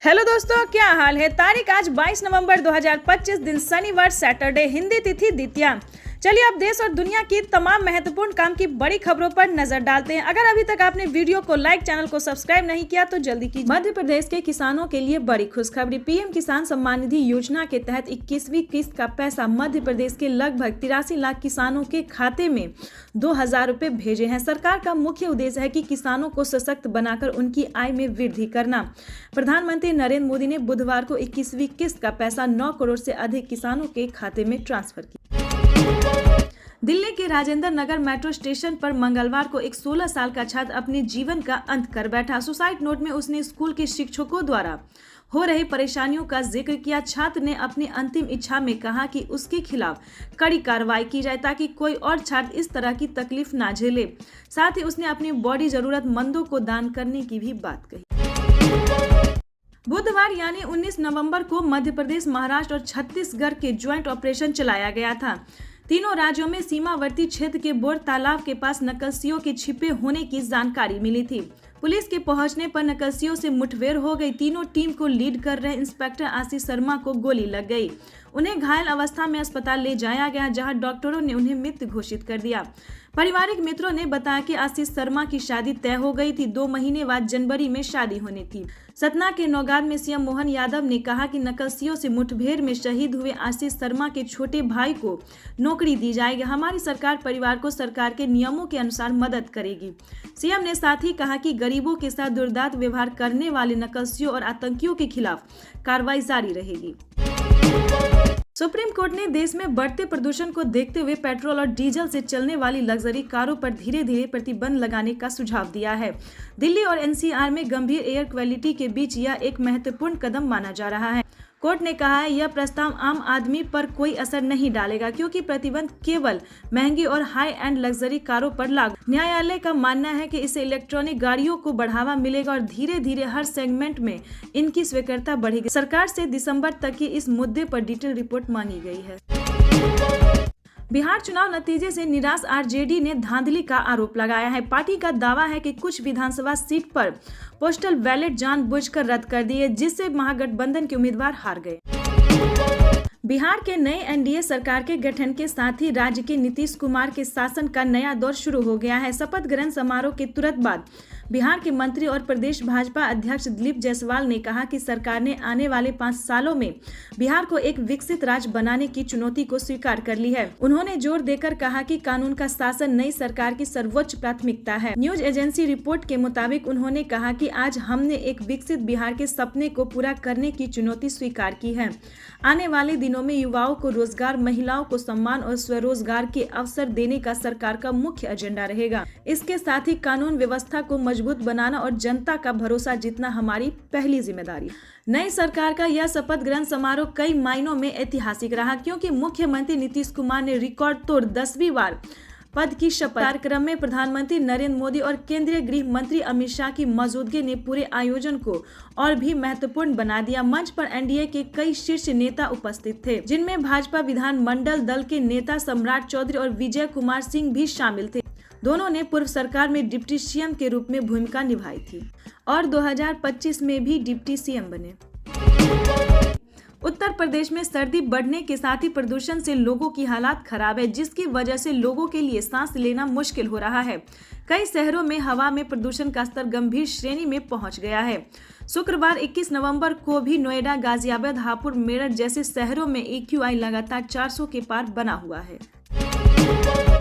Hello दोस्तों, क्या हाल है। तारीख आज 22 नवंबर 2025, दिन शनिवार, सैटरडे, हिंदी तिथि द्वितीया। चलिए अब देश और दुनिया की तमाम महत्वपूर्ण काम की बड़ी खबरों पर नजर डालते हैं। अगर अभी तक आपने वीडियो को लाइक, चैनल को सब्सक्राइब नहीं किया तो जल्दी कीजिए। मध्य प्रदेश के किसानों के लिए बड़ी खुशखबरी। पीएम किसान सम्मान निधि योजना के तहत 21वीं किस्त का पैसा मध्य प्रदेश के लगभग 83 लाख किसानों के खाते में 2,000 रुपए भेजे हैं। सरकार का मुख्य उद्देश्य है कि किसानों को सशक्त बनाकर उनकी आय में वृद्धि करना। प्रधानमंत्री नरेंद्र मोदी ने बुधवार को 21वीं किस्त का पैसा 9 करोड़ से अधिक किसानों के खाते में ट्रांसफर किया। दिल्ली के राजेंद्र नगर मेट्रो स्टेशन पर मंगलवार को एक 16 साल का छात्र अपने जीवन का अंत कर बैठा। सुसाइड नोट में उसने स्कूल के शिक्षकों द्वारा हो रही परेशानियों का जिक्र किया। छात्र ने अपनी अंतिम इच्छा में कहा कि उसके खिलाफ कड़ी कार्रवाई की जाए ताकि कोई और छात्र इस तरह की तकलीफ ना झेले। साथ ही उसने अपनी बॉडी जरूरतमंदों को दान करने की भी बात कही। बुधवार यानी 19 नवंबर को मध्य प्रदेश, महाराष्ट्र और छत्तीसगढ़ के ज्वाइंट ऑपरेशन चलाया गया था। तीनों राज्यों में सीमावर्ती क्षेत्र के बोर तालाब के पास नक्सलियों के छिपे होने की जानकारी मिली थी। पुलिस के पहुंचने पर नक्सलियों से मुठभेड़ हो गई। तीनों टीम को लीड कर रहे इंस्पेक्टर आशीष शर्मा को गोली लग गई। उन्हें घायल अवस्था में अस्पताल ले जाया गया, जहां डॉक्टरों ने उन्हें मृत घोषित कर दिया। पारिवारिक मित्रों ने बताया कि आशीष शर्मा की शादी तय हो गई थी। 2 महीने बाद जनवरी में शादी होनी थी। सतना के नौगांव में सीएम मोहन यादव ने कहा कि नक्सलियों से मुठभेड़ में शहीद हुए आशीष शर्मा के छोटे भाई को नौकरी दी जाएगी। हमारी सरकार परिवार को सरकार के नियमों के अनुसार मदद करेगी। सीएम ने साथ ही कहा कि गरीबों के साथ दुर्दांत व्यवहार करने वाले नक्सलियों और आतंकियों के खिलाफ कार्रवाई जारी रहेगी। सुप्रीम कोर्ट ने देश में बढ़ते प्रदूषण को देखते हुए पेट्रोल और डीजल से चलने वाली लग्जरी कारों पर धीरे धीरे प्रतिबंध लगाने का सुझाव दिया है। दिल्ली और एनसीआर में गंभीर एयर क्वालिटी के बीच यह एक महत्वपूर्ण कदम माना जा रहा है। कोर्ट ने कहा है यह प्रस्ताव आम आदमी पर कोई असर नहीं डालेगा, क्योंकि प्रतिबंध केवल महंगी और हाई एंड लग्जरी कारों पर लागू। न्यायालय का मानना है कि इससे इलेक्ट्रॉनिक गाड़ियों को बढ़ावा मिलेगा और धीरे धीरे हर सेगमेंट में इनकी स्वीकार्यता बढ़ेगी। सरकार से दिसंबर तक की इस मुद्दे पर डिटेल रिपोर्ट मांगी गई है। बिहार चुनाव नतीजे से निराश आरजेडी ने धांधली का आरोप लगाया है। पार्टी का दावा है कि कुछ विधानसभा सीट पर पोस्टल बैलेट जानबूझकर रद्द कर दिए, जिससे महागठबंधन के उम्मीदवार हार गए। बिहार के नए एनडीए सरकार के गठन के साथ ही राज्य के नीतीश कुमार के शासन का नया दौर शुरू हो गया है। शपथ ग्रहण समारोह के तुरंत बाद बिहार के मंत्री और प्रदेश भाजपा अध्यक्ष दिलीप जायसवाल ने कहा कि सरकार ने आने वाले 5 सालों में बिहार को एक विकसित राज्य बनाने की चुनौती को स्वीकार कर ली है। उन्होंने जोर देकर कहा कि कानून का शासन नई सरकार की सर्वोच्च प्राथमिकता है। न्यूज एजेंसी रिपोर्ट के मुताबिक उन्होंने कहा कि आज हमने एक विकसित बिहार के सपने को पूरा करने की चुनौती स्वीकार की है। आने वाले दिनों में युवाओं को रोजगार, महिलाओं को सम्मान और स्वरोजगार के अवसर देने का सरकार का मुख्य एजेंडा रहेगा। इसके साथ ही कानून व्यवस्था को मजबूत बनाना और जनता का भरोसा जीतना हमारी पहली जिम्मेदारी। नई सरकार का यह शपथ ग्रहण समारोह कई मायनों में ऐतिहासिक रहा, क्योंकि मुख्यमंत्री नीतीश कुमार ने रिकॉर्ड तोड़ 10वीं बार पद की शपथ। कार्यक्रम में प्रधानमंत्री नरेंद्र मोदी और केंद्रीय गृह मंत्री अमित शाह की मौजूदगी ने पूरे आयोजन को और भी महत्वपूर्ण बना दिया। मंच पर एनडीए के कई शीर्ष नेता उपस्थित थे, जिनमें भाजपा विधानमंडल दल के नेता सम्राट चौधरी और विजय कुमार सिंह भी शामिल थे। दोनों ने पूर्व सरकार में डिप्टी सीएम के रूप में भूमिका निभाई थी और 2025 में भी डिप्टी सीएम बने। उत्तर प्रदेश में सर्दी बढ़ने के साथ ही प्रदूषण से लोगों की हालत खराब है, जिसकी वजह से लोगों के लिए सांस लेना मुश्किल हो रहा है। कई शहरों में हवा में प्रदूषण का स्तर गंभीर श्रेणी में पहुंच गया है। शुक्रवार 21 नवंबर को भी नोएडा, गाजियाबाद, हापुड़, मेरठ जैसे शहरों में AQI लगातार 400 के पार बना हुआ है।